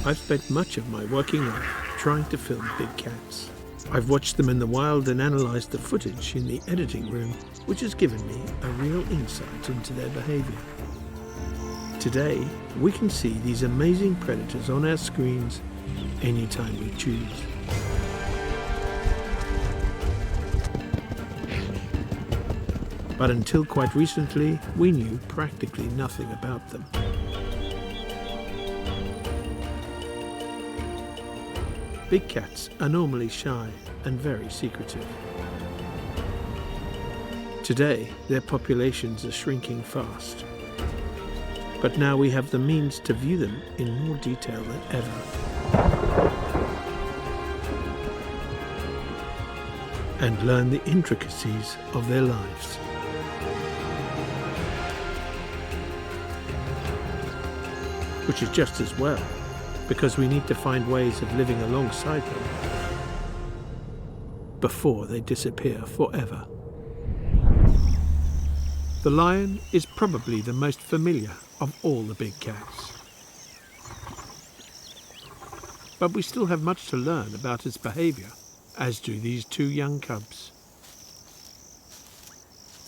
I've spent much of my working life trying to film big cats. I've watched them in the wild and analysed the footage in the editing room, which has given me a real insight into their behaviour. Today, we can see these amazing predators on our screens anytime we choose. But until quite recently, we knew practically nothing about them. Big cats are normally shy and very secretive. Today, their populations are shrinking fast. But now we have the means to view them in more detail than ever. And learn the intricacies of their lives. Which is just as well, because we need to find ways of living alongside them before they disappear forever. The lion is probably the most familiar of all the big cats. But we still have much to learn about its behaviour, as do these two young cubs.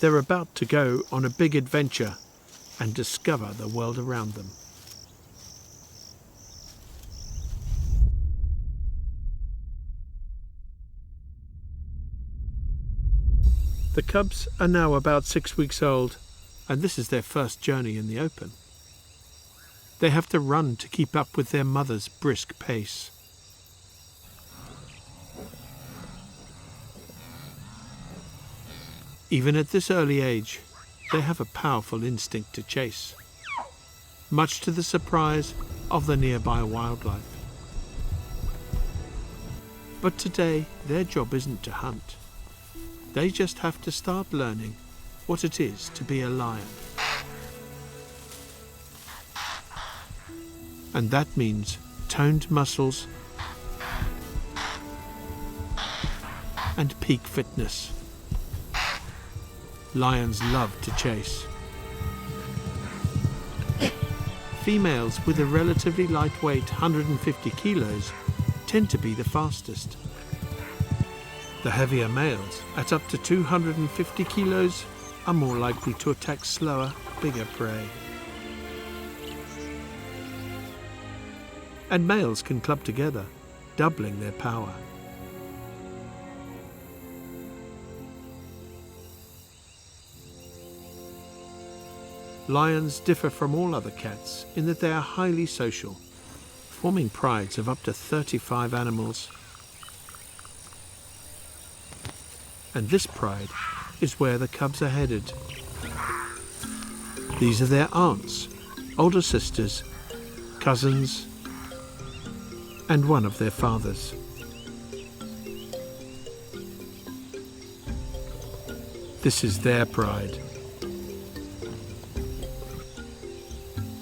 They're about to go on a big adventure and discover the world around them. The cubs are now about 6 weeks old, and this is their first journey in the open. They have to run to keep up with their mother's brisk pace. Even at this early age, they have a powerful instinct to chase, much to the surprise of the nearby wildlife. But today, their job isn't to hunt. They just have to start learning what it is to be a lion. And that means toned muscles and peak fitness. Lions love to chase. Females with a relatively lightweight 150 kilos tend to be the fastest. The heavier males, at up to 250 kilos, are more likely to attack slower, bigger prey. And males can club together, doubling their power. Lions differ from all other cats in that they are highly social, forming prides of up to 35 animals. And this pride is where the cubs are headed. These are their aunts, older sisters, cousins, and one of their fathers. This is their pride.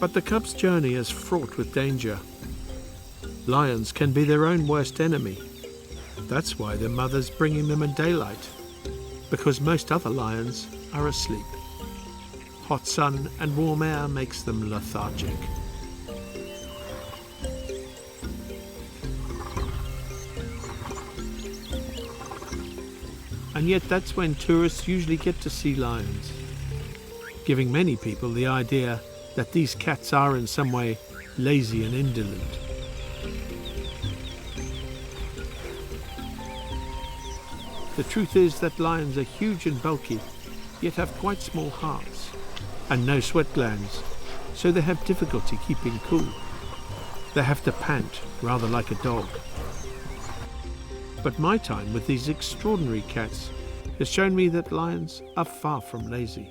But the cubs' journey is fraught with danger. Lions can be their own worst enemy. That's why their mother's bringing them in daylight, because most other lions are asleep. Hot sun and warm air makes them lethargic. And yet that's when tourists usually get to see lions, giving many people the idea that these cats are in some way lazy and indolent. The truth is that lions are huge and bulky, yet have quite small hearts and no sweat glands, so they have difficulty keeping cool. They have to pant, rather like a dog. But my time with these extraordinary cats has shown me that lions are far from lazy.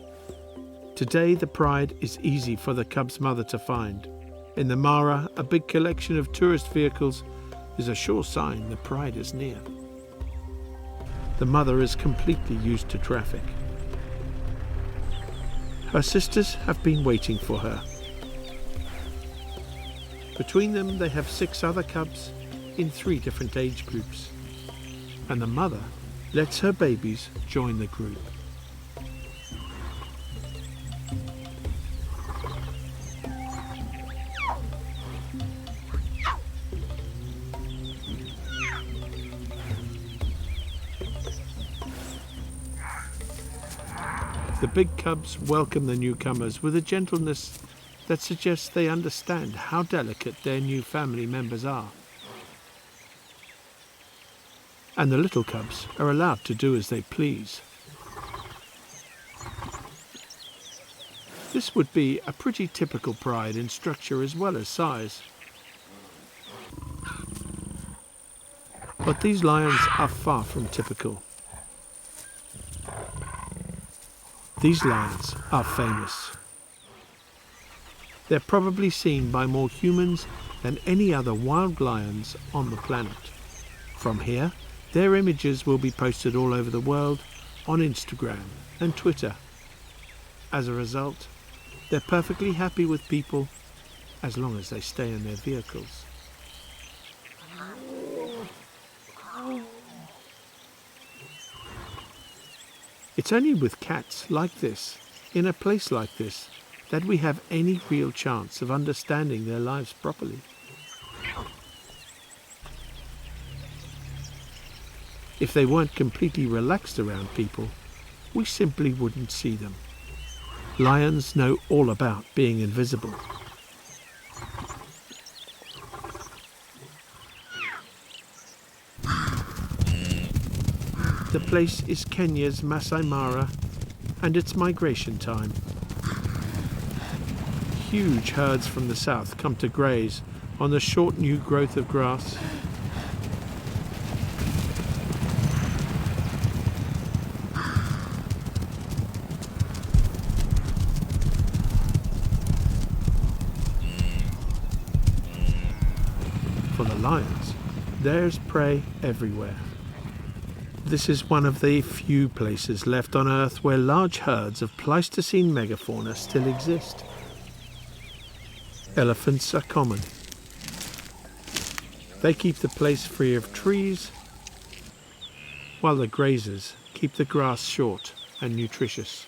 Today the pride is easy for the cub's mother to find. In the Mara, a big collection of tourist vehicles is a sure sign the pride is near. The mother is completely used to traffic. Her sisters have been waiting for her. Between them they have 6 other cubs in 3 different age groups, and the mother lets her babies join the group. The big cubs welcome the newcomers with a gentleness that suggests they understand how delicate their new family members are. And the little cubs are allowed to do as they please. This would be a pretty typical pride in structure as well as size. But these lions are far from typical. These lions are famous. They're probably seen by more humans than any other wild lions on the planet. From here, their images will be posted all over the world on Instagram and Twitter. As a result, they're perfectly happy with people as long as they stay in their vehicles. It's only with cats like this, in a place like this, that we have any real chance of understanding their lives properly. If they weren't completely relaxed around people, we simply wouldn't see them. Lions know all about being invisible. The place is Kenya's Masai Mara, and it's migration time. Huge herds from the south come to graze on the short new growth of grass. For the lions, there's prey everywhere. This is one of the few places left on Earth where large herds of Pleistocene megafauna still exist. Elephants are common. They keep the place free of trees, while the grazers keep the grass short and nutritious.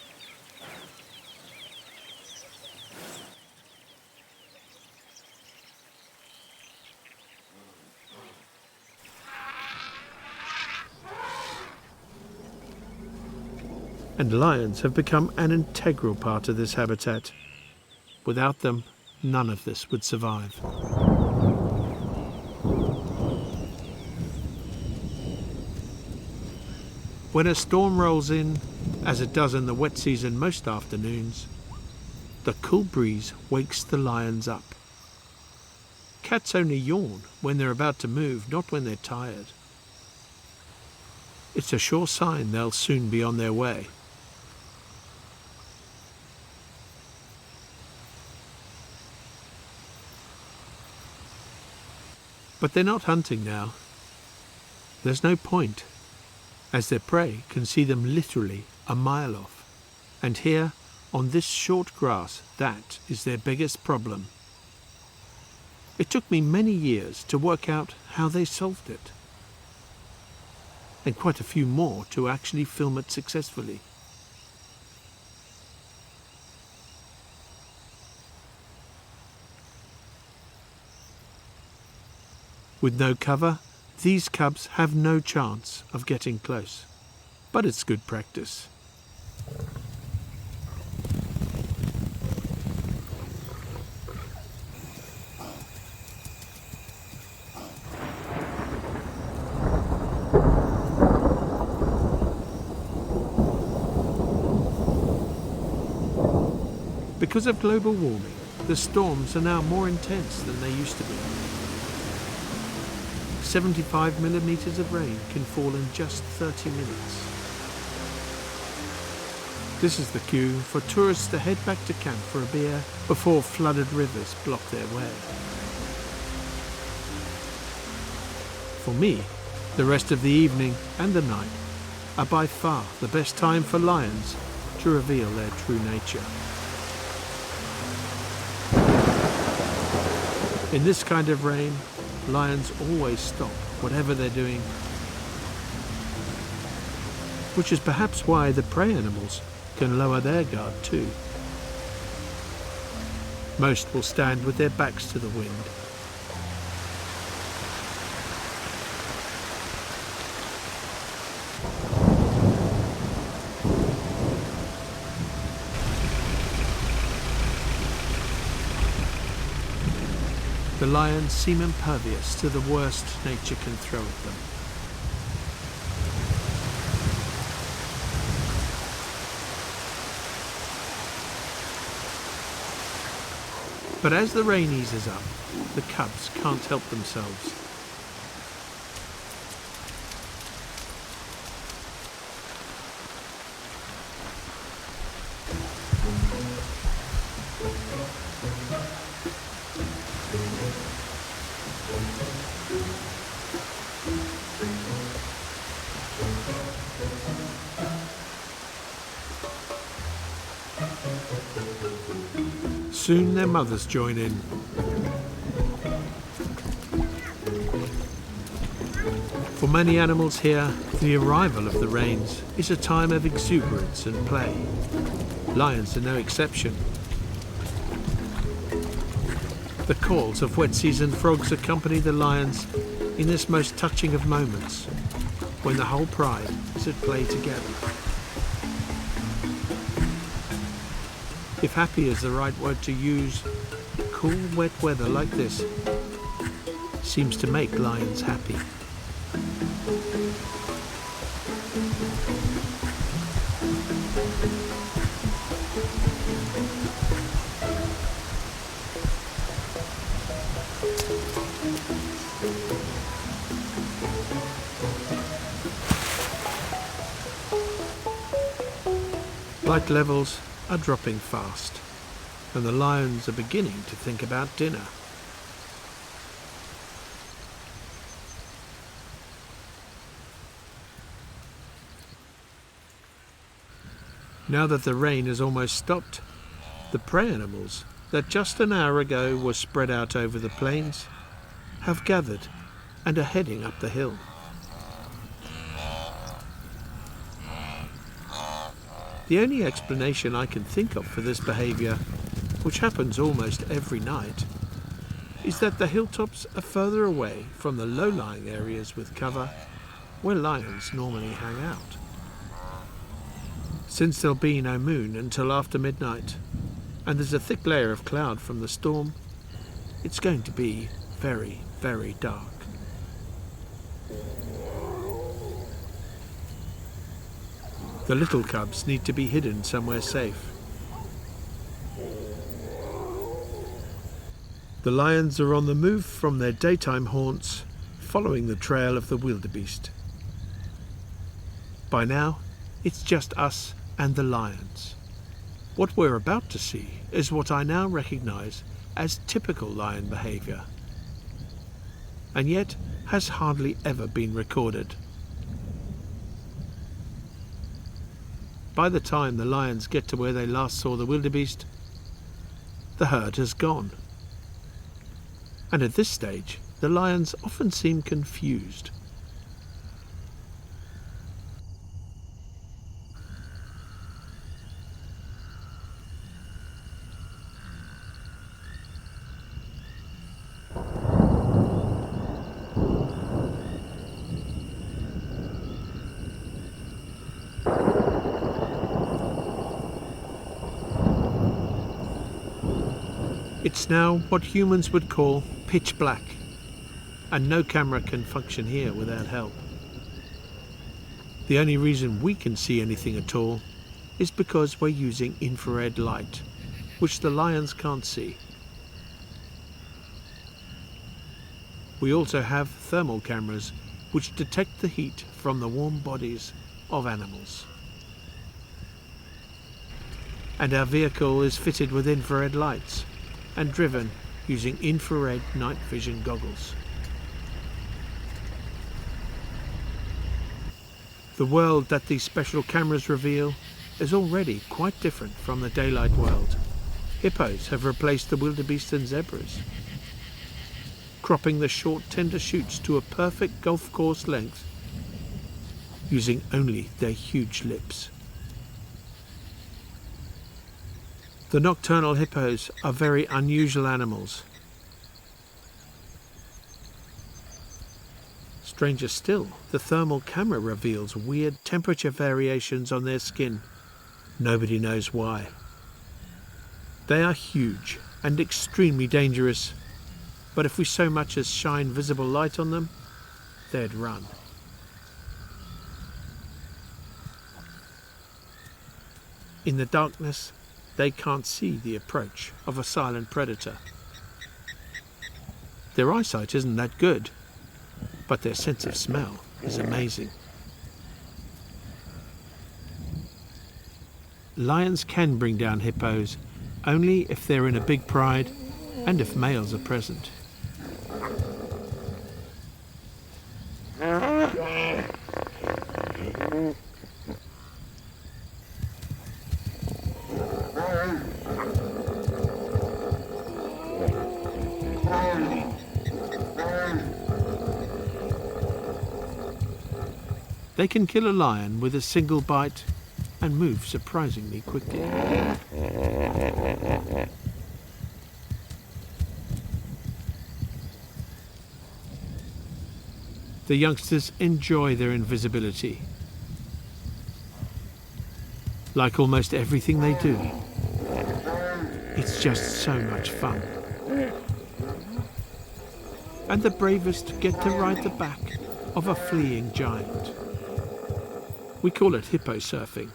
And lions have become an integral part of this habitat. Without them, none of this would survive. When a storm rolls in, as it does in the wet season most afternoons, the cool breeze wakes the lions up. Cats only yawn when they're about to move, not when they're tired. It's a sure sign they'll soon be on their way. But they're not hunting now. There's no point, as their prey can see them literally a mile off. And here, on this short grass, that is their biggest problem. It took me many years to work out how they solved it, and quite a few more to actually film it successfully. With no cover, these cubs have no chance of getting close. But it's good practice. Because of global warming, the storms are now more intense than they used to be. 75 millimeters of rain can fall in just 30 minutes. This is the cue for tourists to head back to camp for a beer before flooded rivers block their way. For me, the rest of the evening and the night are by far the best time for lions to reveal their true nature. In this kind of rain, lions always stop whatever they're doing, which is perhaps why the prey animals can lower their guard too. Most will stand with their backs to the wind. The lions seem impervious to the worst nature can throw at them. But as the rain eases up, the cubs can't help themselves. Soon their mothers join in. For many animals here, the arrival of the rains is a time of exuberance and play. Lions are no exception. The calls of wet season frogs accompany the lions in this most touching of moments, when the whole pride is at play together. If happy is the right word to use, cool, wet weather like this seems to make lions happy. Light levels are dropping fast, and the lions are beginning to think about dinner. Now that the rain has almost stopped, the prey animals that just an hour ago were spread out over the plains have gathered and are heading up the hill. The only explanation I can think of for this behaviour, which happens almost every night, is that the hilltops are further away from the low-lying areas with cover where lions normally hang out. Since there'll be no moon until after midnight, and there's a thick layer of cloud from the storm, it's going to be very, very dark. The little cubs need to be hidden somewhere safe. The lions are on the move from their daytime haunts, following the trail of the wildebeest. By now, it's just us and the lions. What we're about to see is what I now recognise as typical lion behaviour, and yet has hardly ever been recorded. By the time the lions get to where they last saw the wildebeest, the herd has gone. And at this stage, the lions often seem confused. It's now what humans would call pitch black, and no camera can function here without help. The only reason we can see anything at all is because we're using infrared light, which the lions can't see. We also have thermal cameras which detect the heat from the warm bodies of animals. And our vehicle is fitted with infrared lights and driven using infrared night vision goggles. The world that these special cameras reveal is already quite different from the daylight world. Hippos have replaced the wildebeest and zebras, cropping the short tender shoots to a perfect golf course length, using only their huge lips. The nocturnal hippos are very unusual animals. Stranger still, the thermal camera reveals weird temperature variations on their skin. Nobody knows why. They are huge and extremely dangerous, but if we so much as shine visible light on them, they'd run. In the darkness, they can't see the approach of a silent predator. Their eyesight isn't that good, but their sense of smell is amazing. Lions can bring down hippos only if they're in a big pride and if males are present. They can kill a lion with a single bite and move surprisingly quickly. The youngsters enjoy their invisibility. Like almost everything they do, it's just so much fun. And the bravest get to ride the back of a fleeing giant. We call it hippo surfing.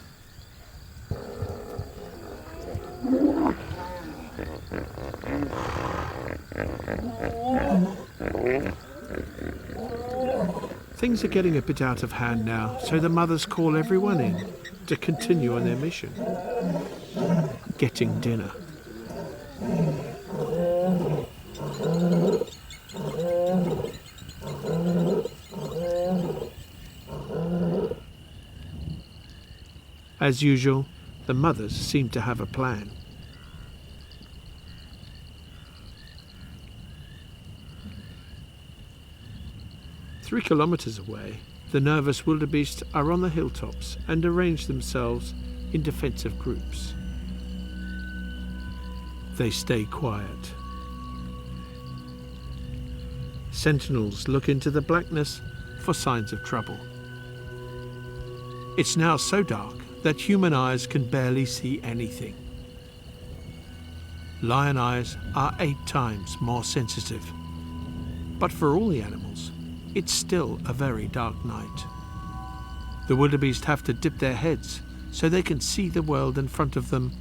Things are getting a bit out of hand now, so the mothers call everyone in to continue on their mission, getting dinner. As usual, the mothers seem to have a plan. Three kilometers away, the nervous wildebeest are on the hilltops and arrange themselves in defensive groups. They stay quiet. Sentinels look into the blackness for signs of trouble. It's now so dark that human eyes can barely see anything. Lion eyes are 8 times more sensitive. But for all the animals, it's still a very dark night. The wildebeest have to dip their heads so they can see the world in front of them,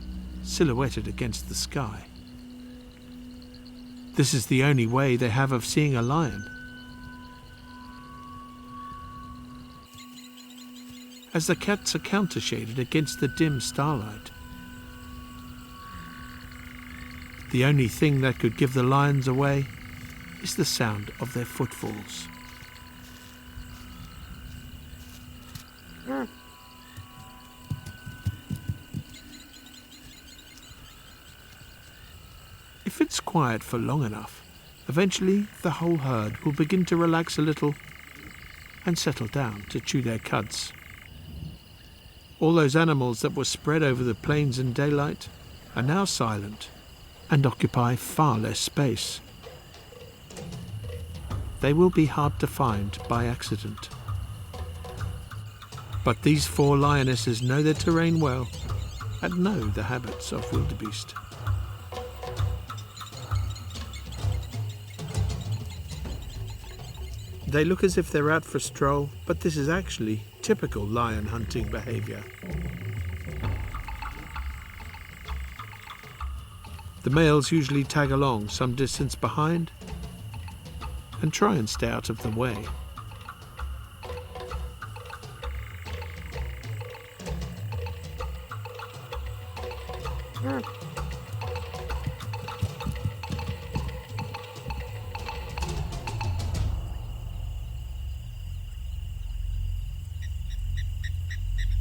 silhouetted against the sky. This is the only way they have of seeing a lion. As the cats are countershaded against the dim starlight. The only thing that could give the lions away is the sound of their footfalls. If it's quiet for long enough, eventually the whole herd will begin to relax a little and settle down to chew their cuds. All those animals that were spread over the plains in daylight are now silent and occupy far less space. They will be hard to find by accident. But these 4 lionesses know their terrain well and know the habits of wildebeest. They look as if they're out for a stroll, but this is actually typical lion hunting behavior. The males usually tag along some distance behind and try and stay out of the way.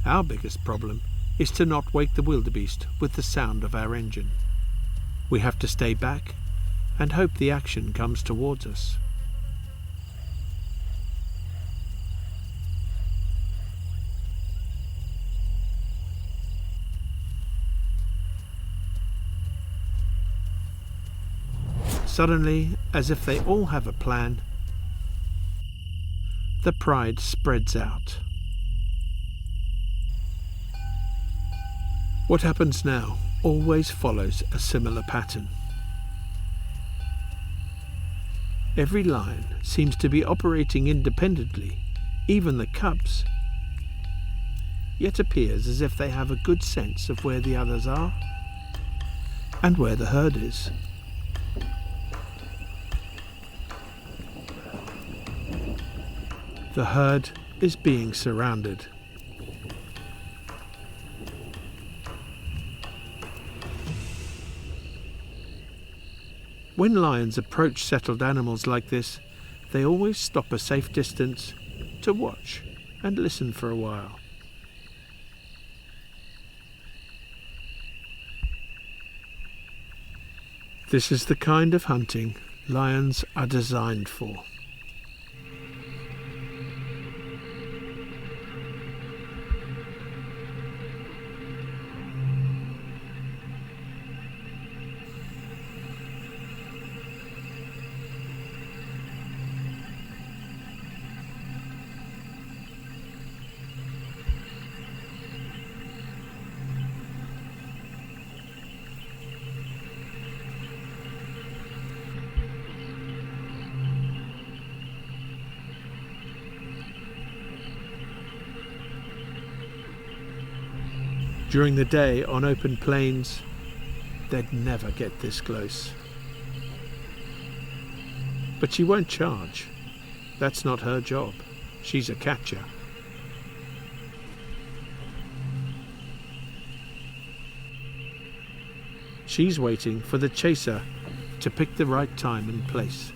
Our biggest problem is to not wake the wildebeest with the sound of our engine. We have to stay back and hope the action comes towards us. Suddenly, as if they all have a plan, the pride spreads out. What happens now always follows a similar pattern. Every lion seems to be operating independently, even the cubs. Yet appears as if they have a good sense of where the others are and where the herd is. The herd is being surrounded. When lions approach settled animals like this, they always stop a safe distance to watch and listen for a while. This is the kind of hunting lions are designed for. During the day on open plains, they'd never get this close. But she won't charge. That's not her job. She's a catcher. She's waiting for the chaser to pick the right time and place.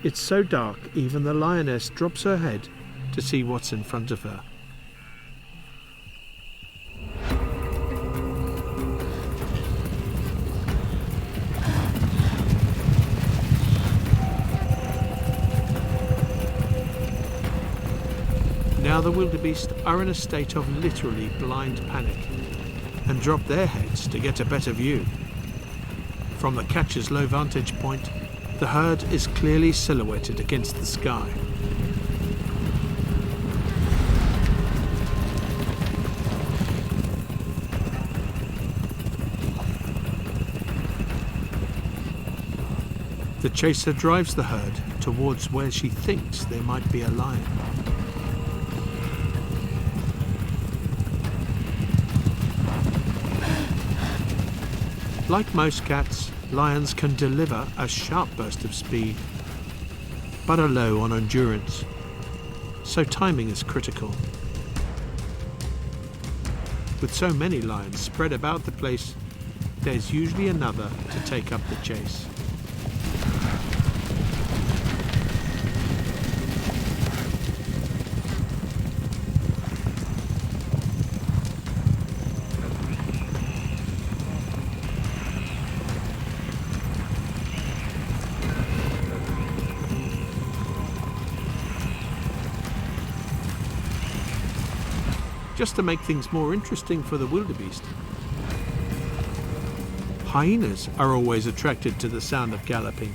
It's so dark, even the lioness drops her head to see what's in front of her. Now the wildebeest are in a state of literally blind panic and drop their heads to get a better view. From the catcher's low vantage point, the herd is clearly silhouetted against the sky. The chaser drives the herd towards where she thinks there might be a lion. Like most cats, lions can deliver a sharp burst of speed, but are low on endurance, so timing is critical. With so many lions spread about the place, there's usually another to take up the chase. Just to make things more interesting for the wildebeest, hyenas are always attracted to the sound of galloping.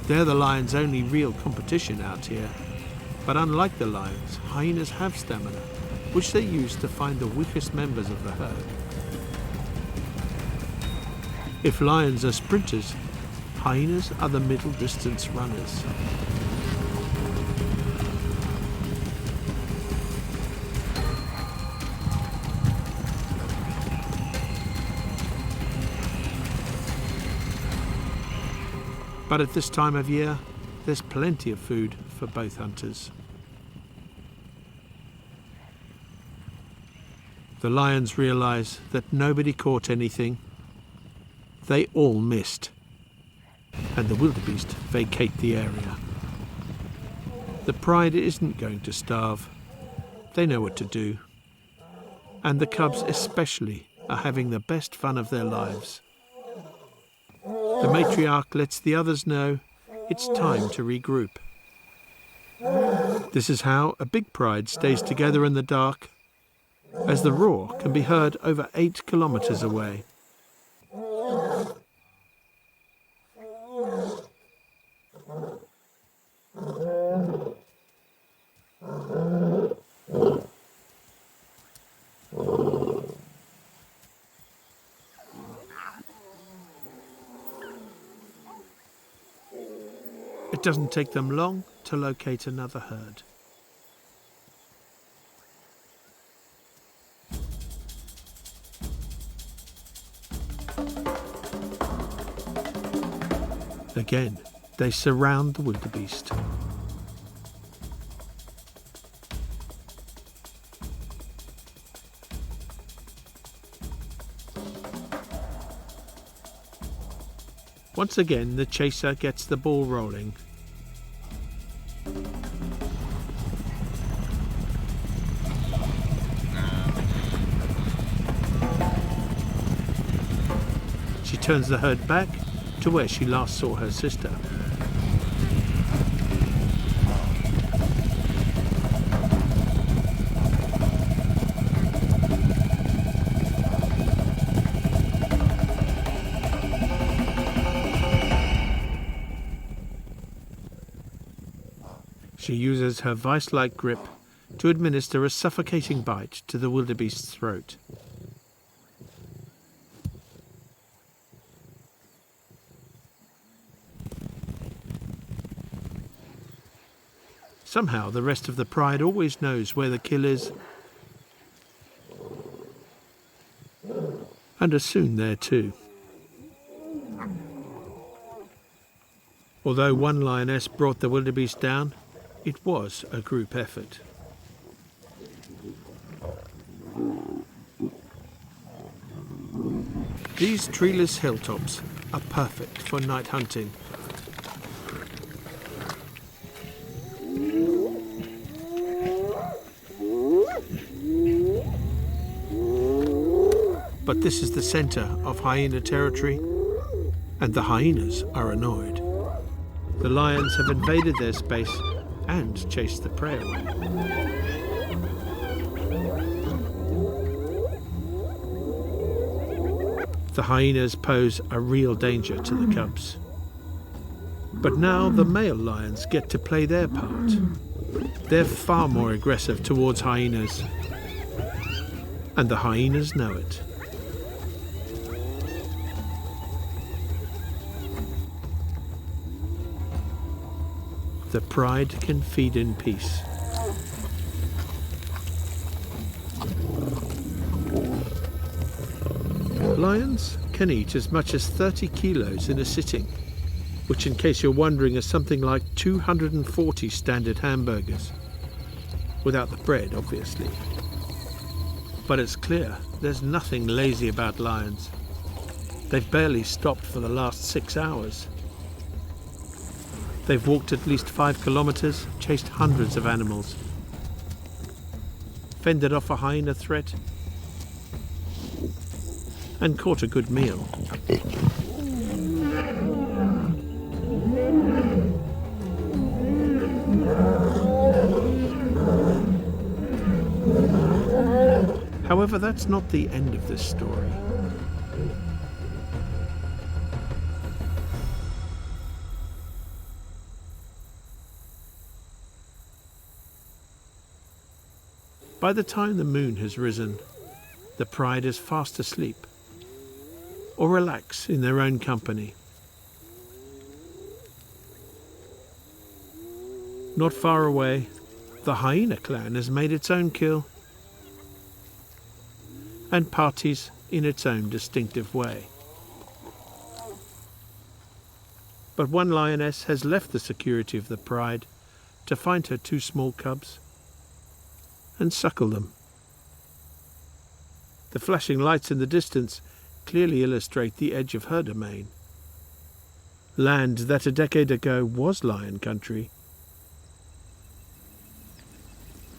They're the lion's only real competition out here, but unlike the lions, hyenas have stamina, which they use to find the weakest members of the herd. If lions are sprinters, hyenas are the middle distance runners. But at this time of year, there's plenty of food for both hunters. The lions realize that nobody caught anything. They all missed, and the wildebeest vacate the area. The pride isn't going to starve. They know what to do. And the cubs especially are having the best fun of their lives. The matriarch lets the others know it's time to regroup. This is how a big pride stays together in the dark, as the roar can be heard over 8 kilometers away. It doesn't take them long to locate another herd. Again, they surround the wildebeest. Once again, the chaser gets the ball rolling. She turns the herd back to where she last saw her sister. She uses her vice-like grip to administer a suffocating bite to the wildebeest's throat. Somehow the rest of the pride always knows where the kill is, and are soon there too. Although one lioness brought the wildebeest down, it was a group effort. These treeless hilltops are perfect for night hunting. But this is the center of hyena territory, and the hyenas are annoyed. The lions have invaded their space and chased the prey away. The hyenas pose a real danger to the cubs. But now the male lions get to play their part. They're far more aggressive towards hyenas, and the hyenas know it. The pride can feed in peace. Lions can eat as much as 30 kilos in a sitting, which, in case you're wondering, is something like 240 standard hamburgers. Without the bread, obviously. But it's clear there's nothing lazy about lions. They've barely stopped for the last 6 hours. They've walked at least 5 kilometers, chased hundreds of animals, fended off a hyena threat, and caught a good meal. However, that's not the end of this story. By the time the moon has risen, the pride is fast asleep or relax in their own company. Not far away, the hyena clan has made its own kill and parties in its own distinctive way. But one lioness has left the security of the pride to find her 2 small cubs and suckle them. The flashing lights in the distance clearly illustrate the edge of her domain. Land that a decade ago was lion country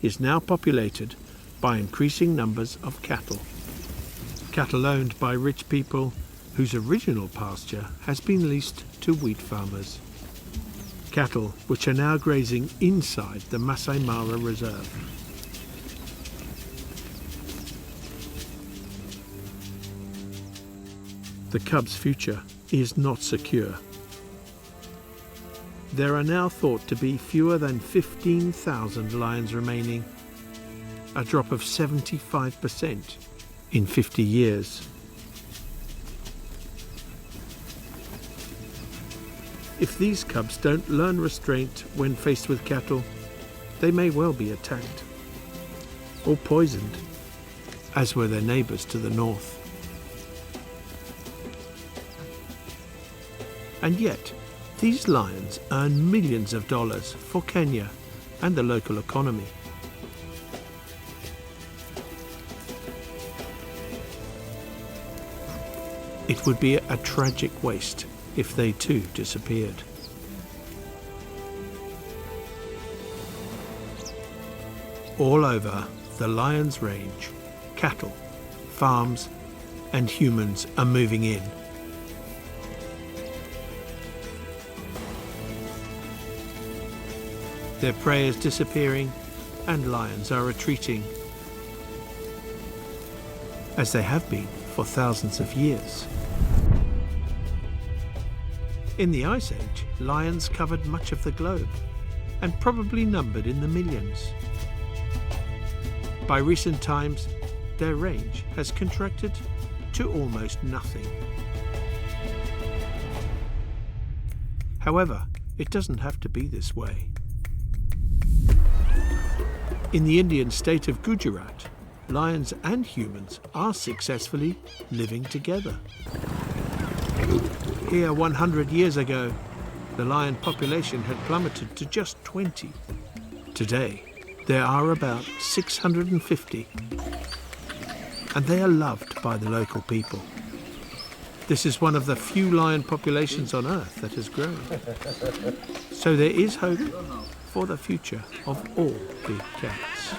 is now populated by increasing numbers of cattle. Cattle owned by rich people whose original pasture has been leased to wheat farmers. Cattle which are now grazing inside the Masai Mara Reserve. The cubs' future is not secure. There are now thought to be fewer than 15,000 lions remaining, a drop of 75% in 50 years. If these cubs don't learn restraint when faced with cattle, they may well be attacked or poisoned, as were their neighbours to the north. And yet, these lions earn millions of dollars for Kenya and the local economy. It would be a tragic waste if they too disappeared. All over the Lions Range, cattle, farms, and humans are moving in. Their prey is disappearing and lions are retreating, as they have been for thousands of years. In the Ice Age, lions covered much of the globe and probably numbered in the millions. By recent times, their range has contracted to almost nothing. However, it doesn't have to be this way. In the Indian state of Gujarat, lions and humans are successfully living together. Here 100 years ago, the lion population had plummeted to just 20. Today, there are about 650, and they are loved by the local people. This is one of the few lion populations on Earth that has grown. So there is hope for the future of all big cats.